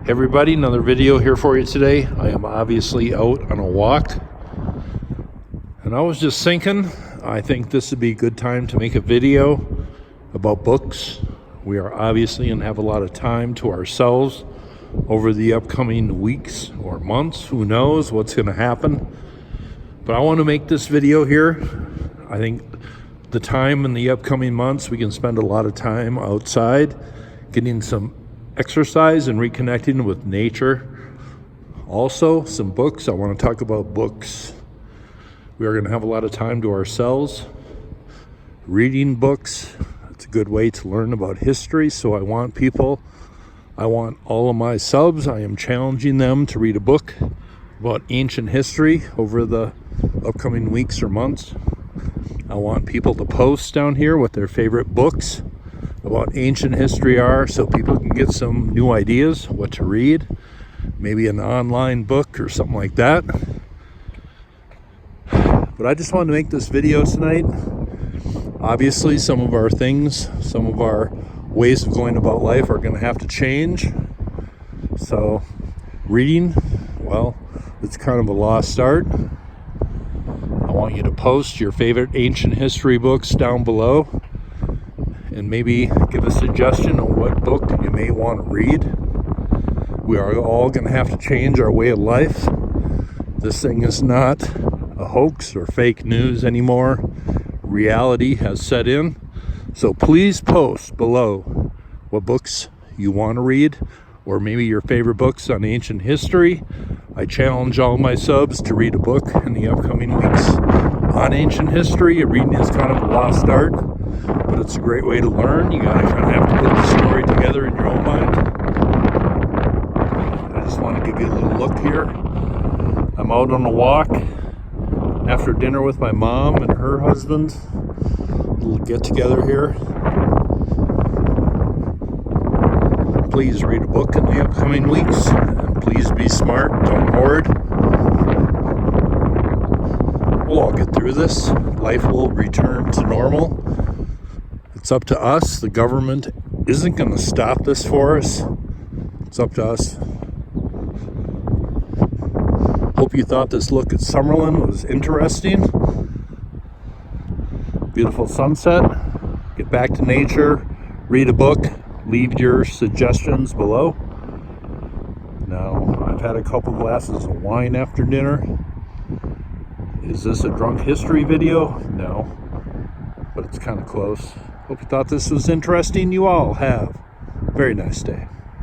Hey everybody, another video here for you today. I am obviously out on a walk, and I was just thinking, I think this would be a good time to make a video about books. We are obviously going to have a lot of time to ourselves over the upcoming weeks or months. Who knows what's going to happen? But I want to make this video here. I think the time in the upcoming months, we can spend a lot of time outside getting some exercise and reconnecting with nature. Also, some books. I want to talk about books. We are going to have a lot of time to ourselves. Reading books, it's a good way to learn about history. So I want all of my subs, I am challenging them to read a book about ancient history over the upcoming weeks or months. I want people to post down here what their favorite books about ancient history are, so people can get some new ideas what to read, maybe an online book or something like that. But I just wanted to make this video tonight. Obviously some of our ways of going about life are going to have to change. So reading, well, it's kind of a lost art. I want you to post your favorite ancient history books down below, and maybe give a suggestion on what book you may want to read. We are all going to have to change our way of life. This thing is not a hoax or fake news anymore. Reality has set in. So please post below what books you want to read, or maybe your favorite books on ancient history. I challenge all my subs to read a book in the upcoming weeks on ancient history. Reading is kind of a lost art, but it's a great way to learn. You gotta kind of have to put the story together in your own mind. I just want to give you a little look here. I'm out on a walk after dinner with my mom and her husband. A little get together here. Please read a book in the upcoming weeks, and please be smart, don't hoard. We'll all get through this. Life will return to normal. It's up to us. The government isn't going to stop this for us. It's up to us. Hope you thought this look at Summerlin was interesting. Beautiful sunset. Get back to nature. Read a book. Leave your suggestions below. Now, I've had a couple glasses of wine after dinner. Is this a drunk history video? No. But it's kind of close. Hope you thought this was interesting. You all have a very nice day.